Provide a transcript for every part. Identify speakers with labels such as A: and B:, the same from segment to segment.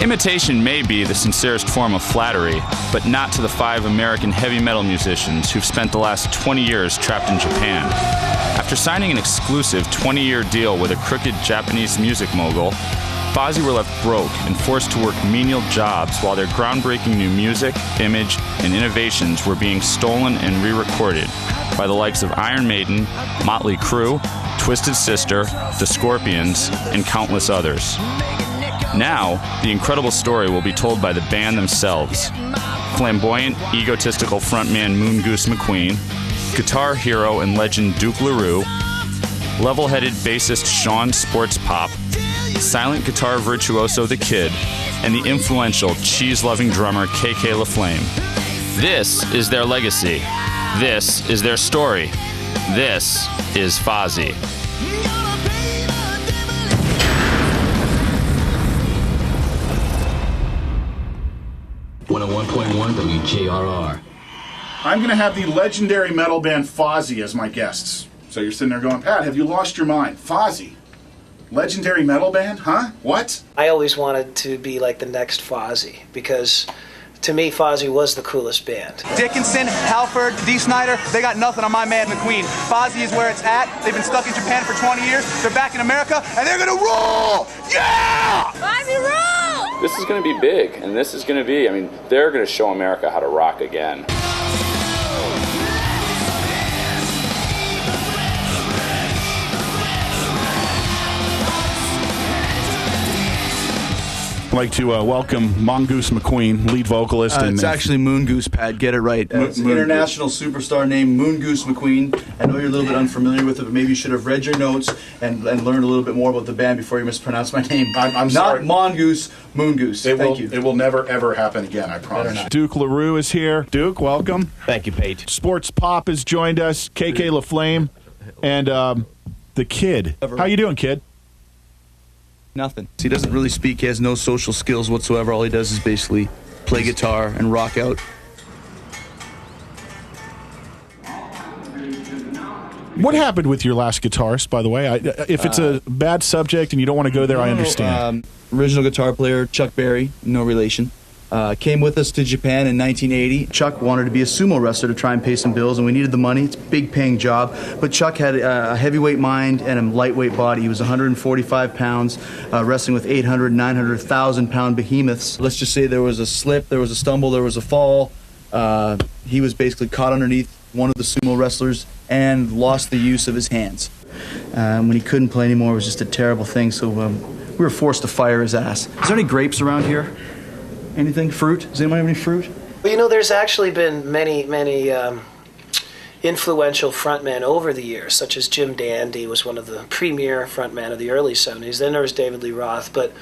A: Imitation may be the sincerest form of flattery, but not to the 5 American heavy metal musicians who've spent the last 20 years trapped in Japan. After signing an exclusive 20-year deal with a crooked Japanese music mogul, Fozzy were left broke and forced to work menial jobs while their groundbreaking new music, image, and innovations were being stolen and re-recorded by the likes of Iron Maiden, Motley Crue, Twisted Sister, The Scorpions, and countless others. Now, the incredible story will be told by the band themselves. Flamboyant, egotistical frontman Moon Goose McQueen, guitar hero and legend Duke LaRue, level-headed bassist Sean Sports Pop, silent guitar virtuoso The Kid, and the influential cheese-loving drummer KK LaFlame. This is their legacy. This is their story. This is Fozzy.
B: 101.1 WJRR.
C: I'm going to have the legendary metal band Fozzy as my guests. So you're sitting there going, Pat, have you lost your mind? Fozzy? Legendary metal band? Huh? What?
D: I always wanted to be like the next Fozzy because to me, Fozzy was the coolest band.
E: Dickinson, Halford, D. Snyder, they got nothing on my man McQueen. Fozzy is where it's at. They've been stuck in Japan for 20 years. They're back in America, and they're gonna roll! Yeah!
F: Fozzy roll!
A: This is going to be big, and this is going to be, they're going to show America how to rock again.
C: I'd like to welcome Mongoose McQueen, lead vocalist.
E: It's actually Moon Goose, Pat. Get it right. It's an international superstar named Moon Goose McQueen. I know you're a little bit unfamiliar with it, but maybe you should have read your notes and learned a little bit more about the band before you mispronounce my name.
C: I'm sorry.
E: Not Mongoose, Moon Goose. Thank you.
C: It will never, ever happen again, I promise.
G: Duke LaRue is here. Duke, welcome.
H: Thank you, Pete.
G: Sports Pop has joined us. KK LaFlame. And the Kid. How you doing, Kid?
E: Nothing. He doesn't really speak. He has no social skills whatsoever. All he does is basically play guitar and rock out.
G: What happened with your last guitarist, by the way? If it's a bad subject and you don't want to go there, I understand.
E: Original guitar player, Chuck Berry, no relation. Came with us to Japan in 1980. Chuck wanted to be a sumo wrestler to try and pay some bills, and we needed the money. It's a big paying job. But Chuck had a heavyweight mind and a lightweight body. He was 145 pounds, wrestling with 800, 900, 1,000-pound behemoths. Let's just say there was a slip, there was a stumble, there was a fall. He was basically caught underneath one of the sumo wrestlers and lost the use of his hands. When he couldn't play anymore, it was just a terrible thing, so we were forced to fire his ass. Is there any grapes around here? Anything? Fruit? Does anyone have any fruit?
D: Well, there's actually been many influential frontmen over the years, such as Jim Dandy was one of the premier frontmen of the early 70s. Then there was David Lee Roth, but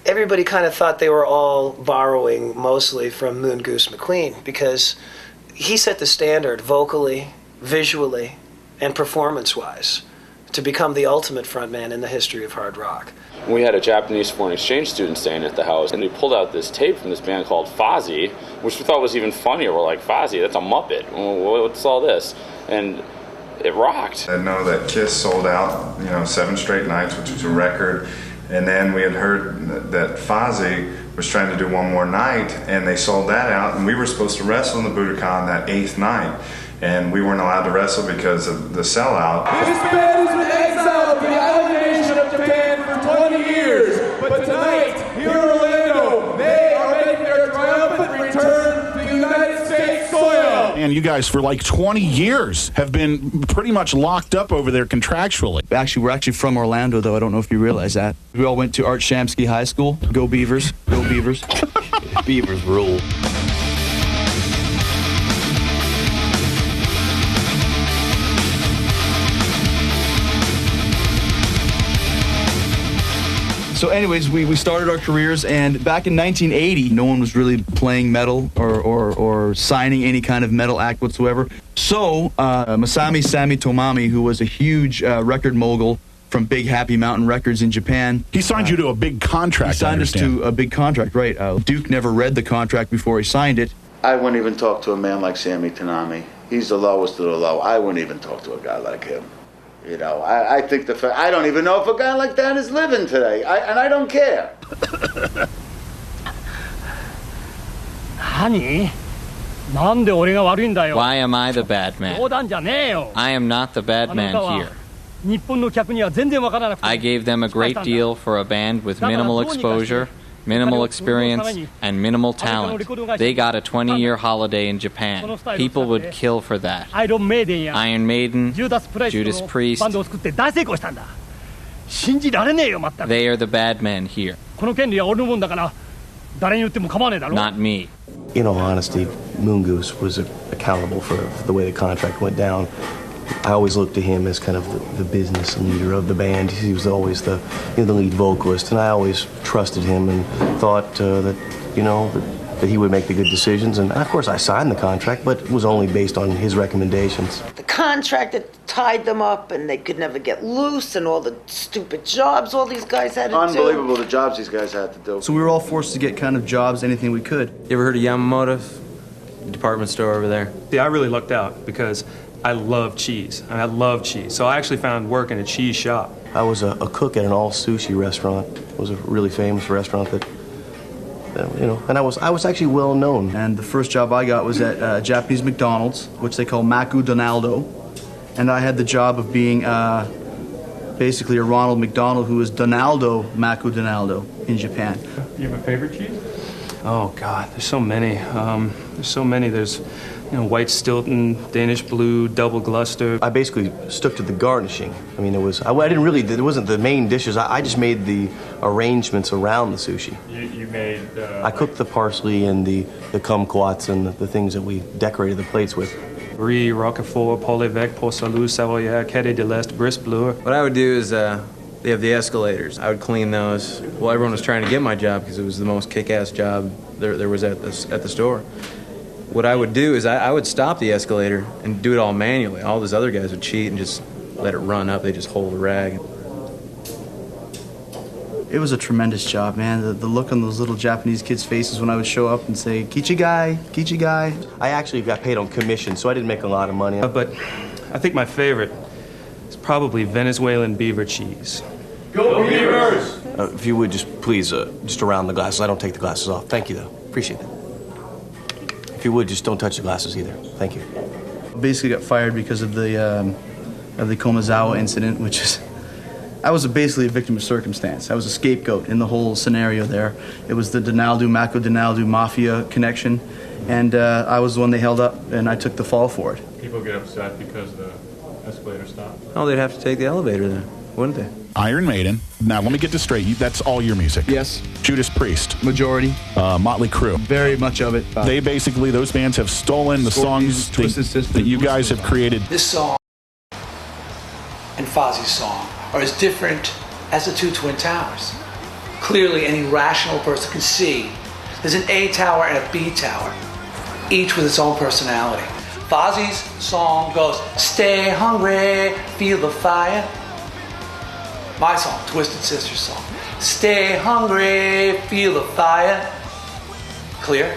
D: everybody kind of thought they were all borrowing mostly from Moon Goose McQueen because he set the standard vocally, visually, and performance-wise to become the ultimate frontman in the history of hard rock.
A: We had a Japanese foreign exchange student staying at the house, and we pulled out this tape from this band called Fozzy, which we thought was even funnier. We're like, Fozzy, that's a Muppet. What's all this? And it rocked.
I: I know that Kiss sold out, 7 straight nights, which was a record. And then we had heard that Fozzy was trying to do one more night, and they sold that out. And we were supposed to wrestle in the Budokan that 8th night. And we weren't allowed to wrestle because of the sellout.
J: This band has been exiled from the island nation of Japan for 20 years, but tonight, here in Orlando, they are making their triumphant return to the United States soil.
G: And you guys, for like 20 years, have been pretty much locked up over there contractually.
E: Actually, we're actually from Orlando, though. I don't know if you realize that. We all went to Art Shamsky High School. Go Beavers. Go Beavers.
H: Beavers rule.
E: So anyways, we started our careers, and back in 1980, no one was really playing metal or signing any kind of metal act whatsoever. So Masami Sami Tomami, who was a huge record mogul from Big Happy Mountain Records in Japan.
G: He signed you to a big contract,
E: He signed us to a big contract, right. Duke never read the contract before he signed it.
K: I wouldn't even talk to a man like Sammy Tanami. He's the lowest of the low. I wouldn't even talk to a guy like him. I think I don't even know if a guy like that is living today, and I don't care.
F: Why am I the bad man? I am not the bad man here. I gave them a great deal for a band with minimal exposure, minimal experience, and minimal talent. They got a 20-year holiday in Japan. People would kill for that. Iron Maiden, Judas Priest. They are the bad men here. Not me.
L: In all honesty, Moon Goose was accountable for the way the contract went down. I always looked to him as kind of the business leader of the band. He was always the lead vocalist, and I always trusted him and thought that he would make the good decisions. And of course, I signed the contract, but it was only based on his recommendations.
M: The contract that tied them up, and they could never get loose, and all the stupid jobs all these guys had to do.
K: Unbelievable, the jobs these guys had to do.
E: So we were all forced to get kind of jobs, anything we could.
H: You ever heard of Yamamoto's? Department store over there.
N: See, I really lucked out because I love cheese. I love cheese. So I actually found work in a cheese shop.
L: I was a cook at an all-sushi restaurant. It was a really famous restaurant that, and I was actually well known.
E: And the first job I got was at Japanese McDonald's, which they call Maku Donaldo. And I had the job of being basically a Ronald McDonald who was Donaldo Maku Donaldo in Japan.
N: You have a favorite cheese? Oh, God, there's so many. There's white Stilton, Danish Blue, double Gloucester.
L: I basically stuck to the garnishing. I mean, it wasn't the main dishes. I just made the arrangements around the sushi.
N: You made...
L: I cooked the parsley and the kumquats and the things that we decorated the plates with.
N: Brie, Roquefort, Pont l'Evêque, Port Salut, Savoyard, Quai de l'Est, Brice Bleu.
H: What I would do is, they have the escalators. I would clean those. Well, everyone was trying to get my job because it was the most kick-ass job there was at the store. What I would do is I would stop the escalator and do it all manually. All those other guys would cheat and just let it run up. They just hold the rag.
E: It was a tremendous job, man. The look on those little Japanese kids' faces when I would show up and say, Kichigai, Kichigai.
L: I actually got paid on commission, so I didn't make a lot of money.
N: But I think my favorite is probably Venezuelan beaver cheese.
J: Go Beavers!
L: If you would just please, just around the glasses. I don't take the glasses off. Thank you, though. Appreciate that. If you would, just don't touch the glasses either. Thank you.
E: Basically got fired because of the Komazawa incident, which is... I was basically a victim of circumstance. I was a scapegoat in the whole scenario there. It was the Donaldo, Mako Donaldo mafia connection, and I was the one they held up, and I took the fall for it.
N: People get upset because the escalator stopped.
H: Oh, they'd have to take the elevator then, wouldn't they?
G: Iron Maiden. Now, let me get this straight. That's all your music?
E: Yes.
G: Judas Priest.
E: Majority.
G: Motley Crue.
E: Very much of it.
G: They basically, those bands have stolen the songs that you guys have created.
O: This song and Fozzy's song are as different as the two Twin Towers. Clearly, any rational person can see there's an A tower and a B tower, each with its own personality. Fozzy's song goes, stay hungry, feel the fire. My song, Twisted Sister's song, stay hungry, feel the fire. Clear?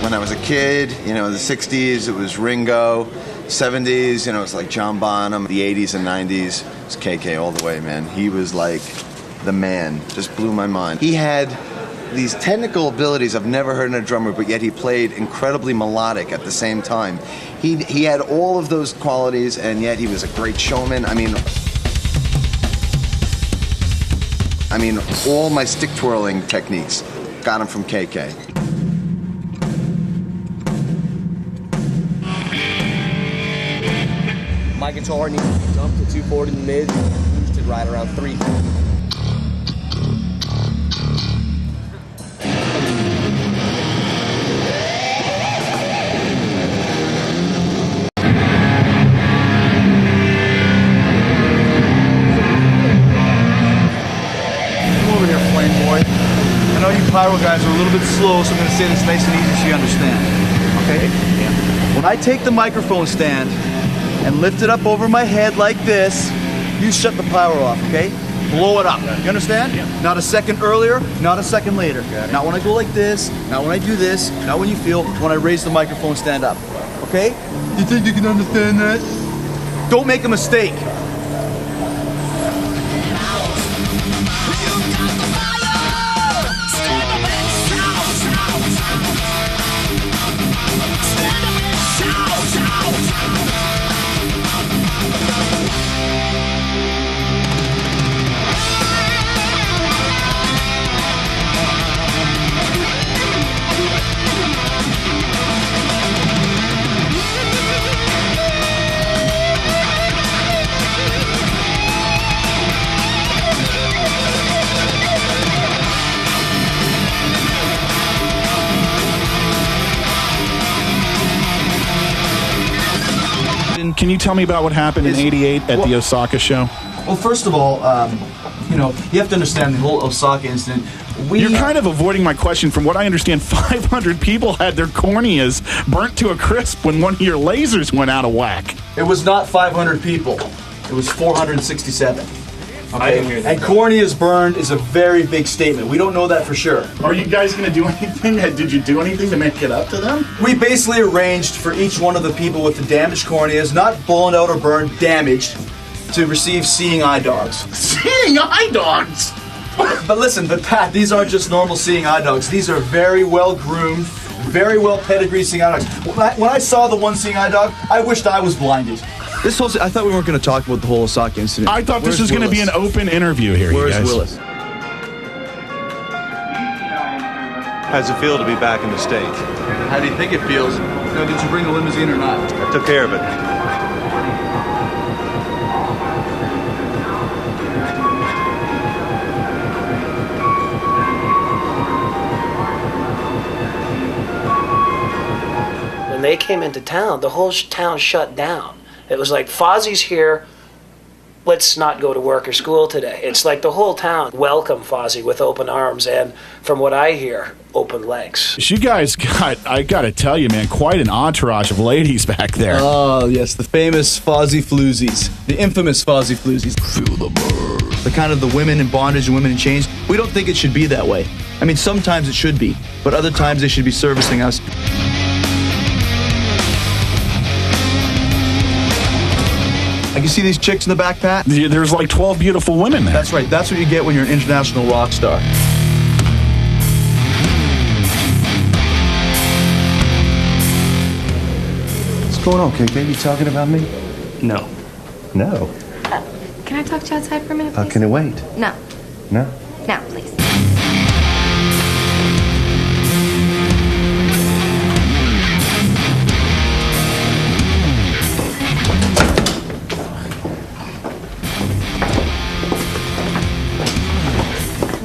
P: When I was a kid, in the 60s, it was Ringo. 70s, it was like John Bonham. The 80s and 90s, it was KK all the way, man. He was like the man. Just blew my mind. He had these technical abilities I've never heard in a drummer, but yet he played incredibly melodic at the same time. He had all of those qualities, and yet he was a great showman. I mean, all my stick twirling techniques got him from KK.
Q: My guitar needs to be dumped to 240 in the mid, boosted right around 3.
E: I know you pyro guys are a little bit slow, so I'm going to say this nice and easy so you understand. Okay? Yeah. When I take the microphone stand and lift it up over my head like this, you shut the power off, okay? blow it up. You understand? Not a second earlier, not a second later. Not when I go like this, not when I do this, not when you feel, when I raise the microphone, stand up. Okay? You think you can understand that? Don't make a mistake.
G: Can you tell me about what happened in '88 at the Osaka show?
E: Well, first of all, you have to understand the whole Osaka incident.
G: You're kind of avoiding my question. From what I understand, 500 people had their corneas burnt to a crisp when one of your lasers went out of whack.
E: It was not 500 people. It was 467.
G: I didn't hear that.
E: And corneas burned is a very big statement. We don't know that for sure.
C: Are you guys going to do anything? Did you do anything to make it up to them?
E: We basically arranged for each one of the people with the damaged corneas, not blown out or burned, damaged, to receive seeing eye dogs.
C: Seeing eye dogs?
E: But listen, Pat, these aren't just normal seeing eye dogs. These are very well groomed, very well pedigreed seeing eye dogs. When I saw the one seeing eye dog, I wished I was blinded. I thought we weren't going to talk about the whole Osaka incident.
G: I thought this was going to be an open interview here, you guys.
E: Where's Willis?
R: How does it feel to be back in the States?
E: How do you think it feels? Now, did you bring a limousine or not?
R: I took care of it.
D: When they came into town, the whole town shut down. It was like, Fozzy's here, let's not go to work or school today. It's like the whole town welcomed Fozzy with open arms and, from what I hear, open legs.
G: You guys got, I got to tell you, man, quite an entourage of ladies back there.
E: Oh, yes, the famous Fozzy Floozies. The infamous Fozzy Floozies. Feel the burn. The kind of the women in bondage and women in chains. We don't think it should be that way. I mean, sometimes it should be, but other times they should be servicing us. I can see these chicks in the back, Pat.
G: There's like 12 beautiful women there.
E: That's right. That's what you get when you're an international rock star.
L: What's going on, Cake Baby? Talking about me?
N: No.
L: No.
S: Can I talk to you outside for a minute, please?
L: Can it wait?
S: No.
L: No?
S: Now, please.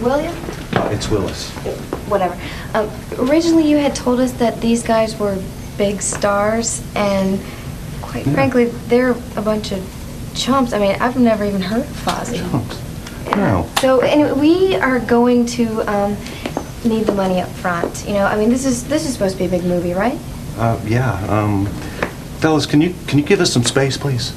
S: William?
L: It's Willis.
S: Whatever. Originally, you had told us that these guys were big stars, and quite frankly, they're a bunch of chumps. I mean, I've never even heard of Fozzy.
L: Chumps? No.
S: So, anyway, we are going to need the money up front. You know, I mean, this is supposed to be a big movie, right?
L: Yeah. Fellas, can you give us some space, please?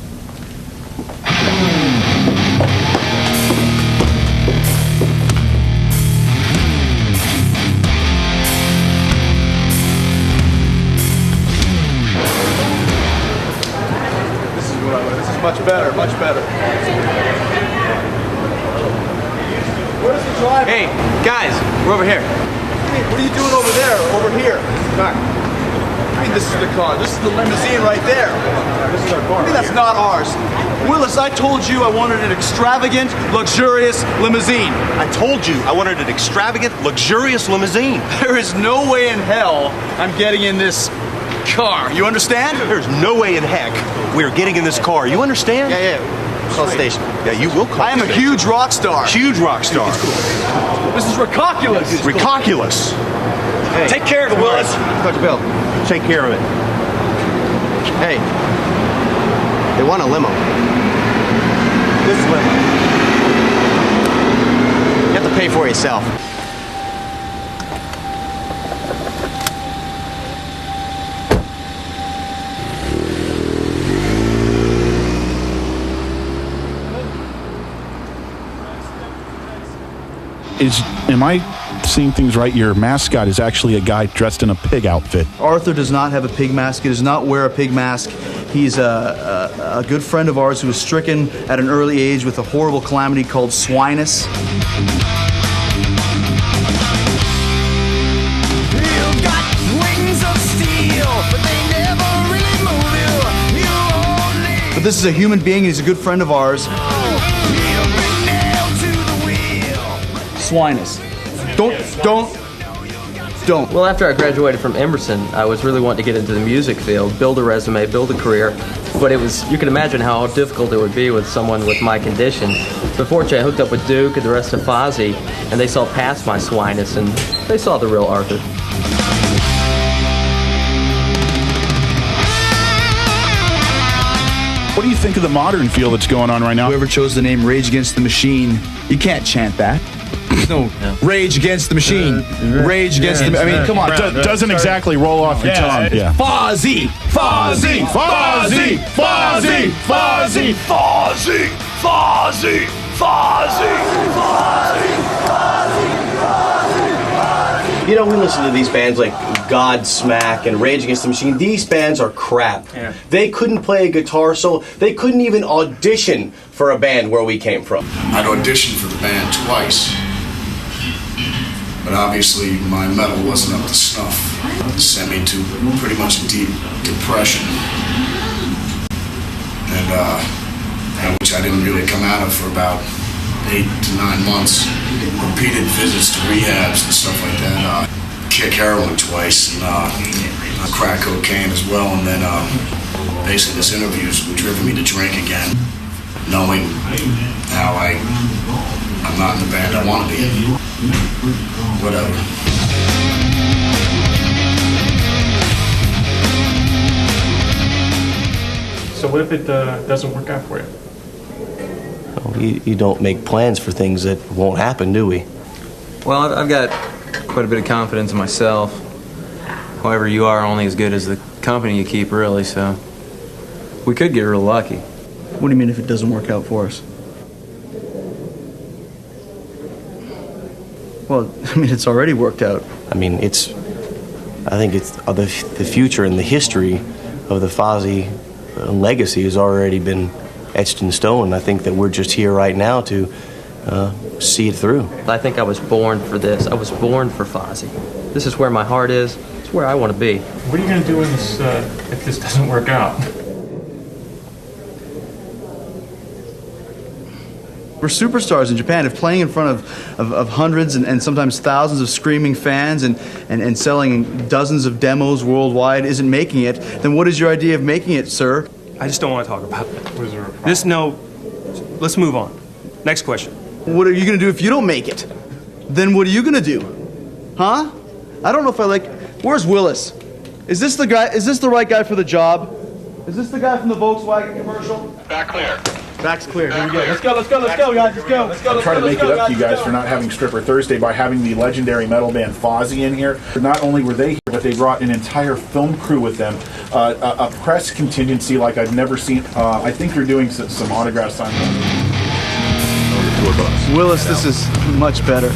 E: Much better, much better. Where's the driver?
Q: Hey, guys, we're over here.
E: Hey, what are you doing over there? Over here? Car. I mean, this is the car. This is the limousine right there. This is our car. I mean, that's not ours. Willis, I told you I wanted an extravagant, luxurious limousine.
R: I told you I wanted an extravagant, luxurious limousine.
E: There is no way in hell I'm getting in this car. You understand?
R: There's no way in heck we're getting in this car. You understand?
Q: Yeah. Call the station.
R: Yeah, you will call
E: I am
R: the
E: a
R: station.
E: huge rock star.
R: Huge rock star.
E: This is recalculous.
R: Recalculous.
Q: Hey.
R: Take care of it, Willis.
Q: Dr. Bill.
R: Take care of it.
Q: Hey. They want a limo. This is limo. You have to pay for it yourself.
G: Am I seeing things right? Your mascot is actually a guy dressed in a pig outfit.
E: Arthur does not have a pig mask. He does not wear a pig mask. He's a good friend of ours who was stricken at an early age with a horrible calamity called swinus. But this is a human being, and he's a good friend of ours. Swinus. Don't.
Q: Well, after I graduated from Emerson, I was really wanting to get into the music field, build a resume, build a career. But you can imagine how difficult it would be with someone with my condition. But fortunately, I hooked up with Duke and the rest of Fozzy, and they saw past my swinus, and they saw the real Arthur.
G: What do you think of the modern feel that's going on right now?
E: Whoever chose the name Rage Against the Machine, you can't chant that. No, Rage Against the Machine. Rage Against the... I mean, come on.
G: Doesn't exactly roll off your tongue.
E: Yeah. Fozzy! Fozzy! Fozzy! Fozzy! Fozzy!
J: Fozzy! Fozzy! Fozzy!
L: You know, we listen to these bands like Godsmack and Rage Against the Machine. These bands are crap. Yeah. They couldn't play a guitar solo. They couldn't even audition for a band where we came from.
T: I'd auditioned for the band twice, but obviously my metal wasn't up to snuff. It sent me to pretty much a deep depression, and which I didn't really come out of for about 8 to 9 months. Repeated visits to rehabs and stuff like that. Kick heroin twice and crack cocaine as well, and then basically this interview's driven me to drink again, knowing how I'm not in the band I want to be in. Whatever.
N: So what if it doesn't work out for you?
L: Well, you don't make plans for things that won't happen, do we?
H: Well, I've got quite a bit of confidence in myself. However, you are only as good as the company you keep, really, so we could get real lucky.
E: What do you mean if it doesn't work out for us? Well, I mean, it's already worked out.
L: I mean, I think it's the future and the history of the Fozzy legacy has already been etched in stone. I think that we're just here right now to see it through.
Q: I think I was born for this. I was born for Fozzy. This is where my heart is. It's where I want to be.
N: What are you going to do if this doesn't work out?
E: We're superstars in Japan. If playing in front of hundreds and sometimes thousands of screaming fans and selling dozens of demos worldwide isn't making it, then what is your idea of making it, sir?
N: I just don't want to talk about that. No, let's move on. Next question.
E: What are you going to do if you don't make it? Then what are you going to do? Huh? I don't know if I like... Where's Willis? Is this the guy? Is this the right guy for the job? Is this the guy from the Volkswagen commercial?
T: Back clear.
E: Back's clear. Here we go. Let's go, guys. Let's go.
C: I'm trying to make it up to you guys for not having Stripper Thursday by having the legendary metal band Fozzy in here. Not only were they here, but they brought an entire film crew with them. A press contingency like I've never seen. I think you're doing some autograph signing.
E: Willis, this is much better.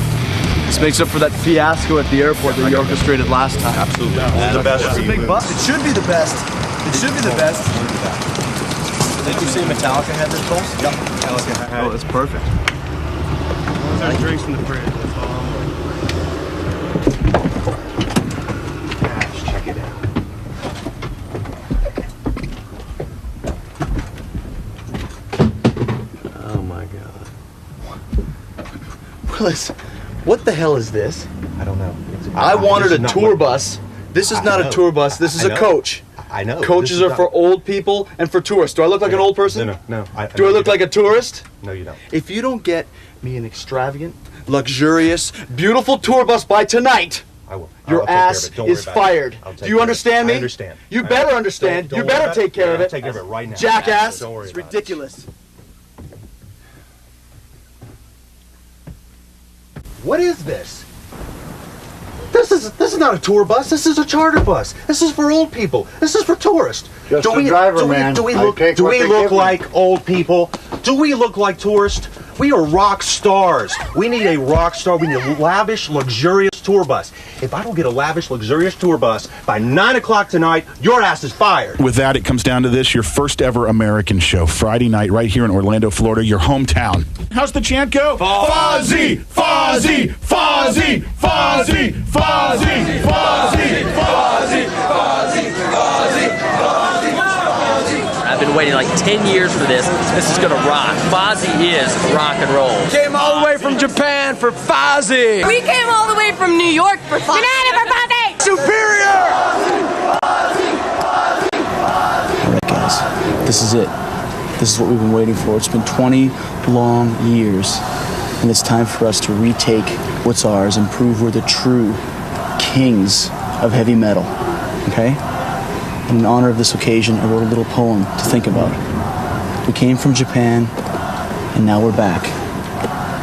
E: This makes up for that fiasco at the airport that you orchestrated last time.
R: Absolutely. This is the best.
E: It's a big bust. It should be the best. It should be the best.
L: Did you see Metallica had this pulse?
E: Yep. Oh, that's perfect.
N: There's drinks in the fridge. That's all I'm
L: Gosh, check it out. Oh my God. Willis, what the hell is this?
R: I don't know.
L: I wanted a tour bus. This is not a tour bus. This is a coach.
R: I know.
L: Coaches are for old people and for tourists. Do I look like an old person?
R: No.
L: Do I look like a tourist?
R: No, you don't.
L: If you don't get me an extravagant, luxurious, beautiful tour bus by tonight,
R: I will.
L: your ass is fired. Do you understand me?
R: I understand.
L: You better understand. You better take care of it.
R: I'll take care of it right now.
L: Jackass.
R: Don't worry
L: It's
R: about it.
L: ridiculous. What is this?
U: This is not a tour bus. This is a charter bus. This is for old people. This is for tourists.
V: Just a driver, man.
U: Do we
V: I
U: look
V: take what they give me.
U: like old people? Do we look like tourists? We are rock stars. We need a rock star. We need a lavish, luxurious tour bus. If I don't get a lavish, luxurious tour bus by 9 o'clock tonight, your ass is fired.
G: With that, it comes down to this, your first ever American show, Friday night, right here in Orlando, Florida, your hometown. How's the chant go? Fozzy! Fozzy! Fozzy! Fozzy! Fozzy! Fozzy! Fozzy! Fozzy! Fozzy!
Q: I've been waiting like 10 years for this. This is gonna rock. Fozzy is rock and roll.
J: Came all the way from Japan for Fozzy.
W: We came all the way from New York for Fozzy. United for Fozzy!
J: Superior!
E: All right, guys, this is it. This is what we've been waiting for. It's been 20 long years, and it's time for us to retake what's ours and prove we're the true kings of heavy metal, okay? In honor of this occasion, I wrote a little poem to think about. We came from Japan, and now we're back.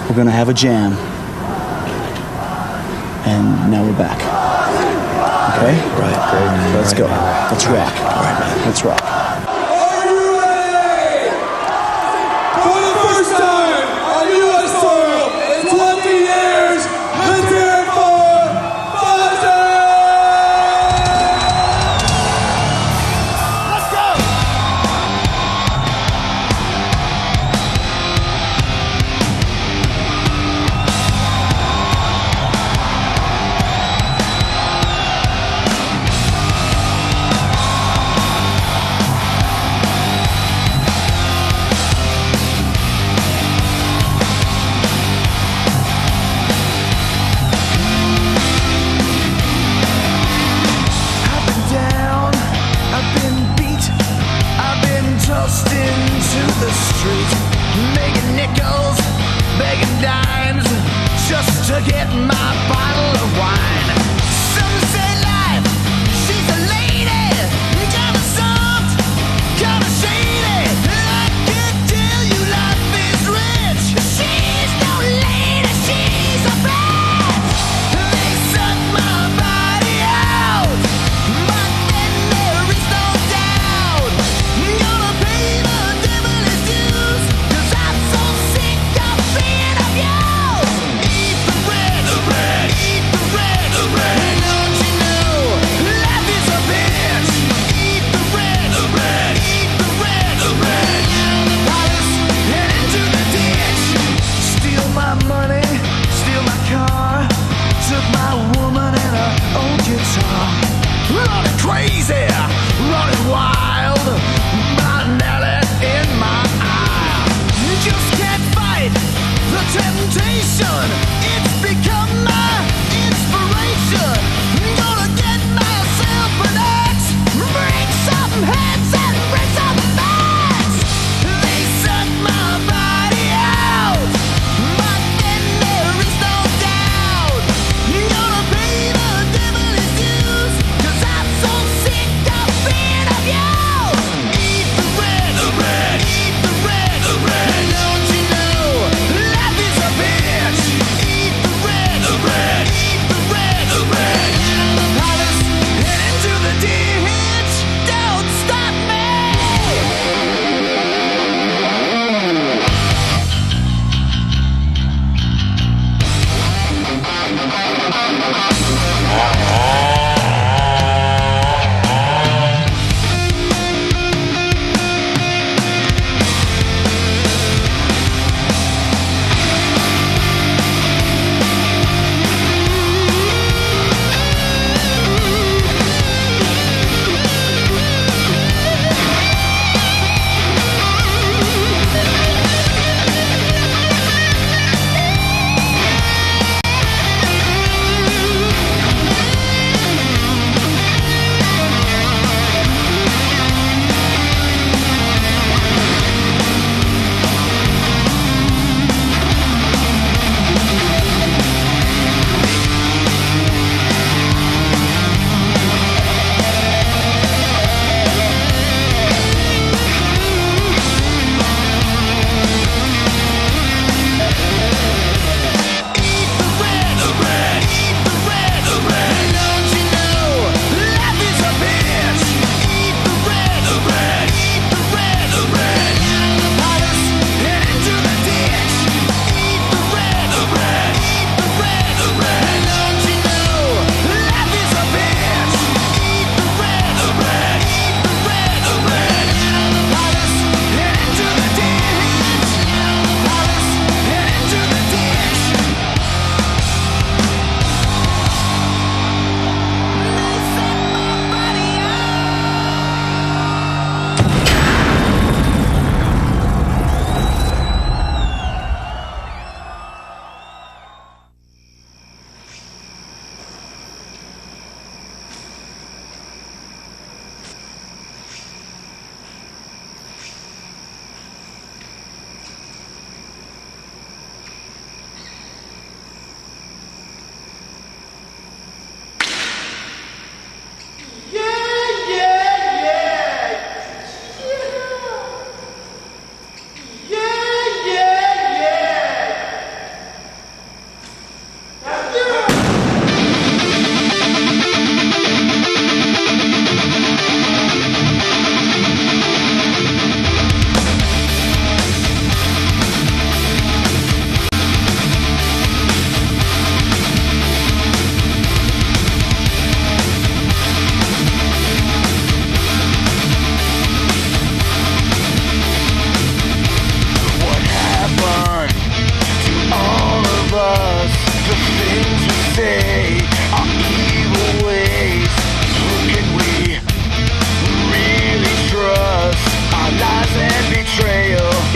E: We're gonna have a jam, and now we're back. Okay?
U: Right, great.
E: Let's go. Let's rock. All right, man. Let's rock.
J: Are you ready? For the first time on U.S. soil in 20 years, let's hear it for Fozzy! Let's go!
X: To get my bottle of wine. Some say life, she's a lady, kinda soft, kinda shady. I can tell you life is rich. She's no lady, she's a bitch. They suck my body out, but then there is no doubt. Gonna pay the devil his dues, 'cause I'm so sick of being of you. Eat the bread,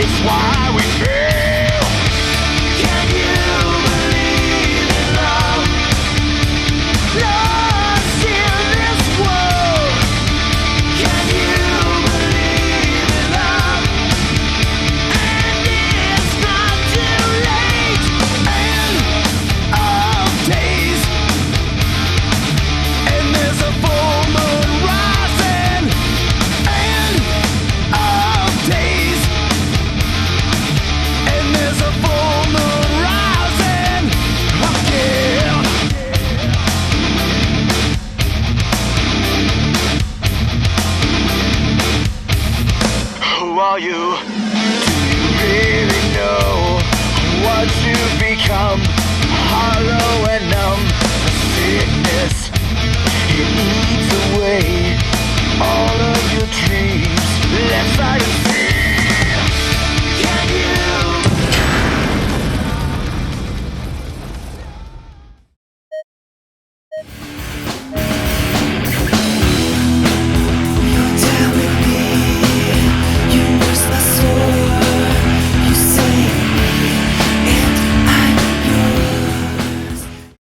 X: It's why we fail. Can you believe in love? Lost in this world. Can you believe in love? And it's not too late. End of days. And there's a full moon rising. End of days. And there's a full moon rising again. Who are you? Do you really know what you've become? Hollow and numb. Sickness, it eats away all of your dreams. Left side and fear.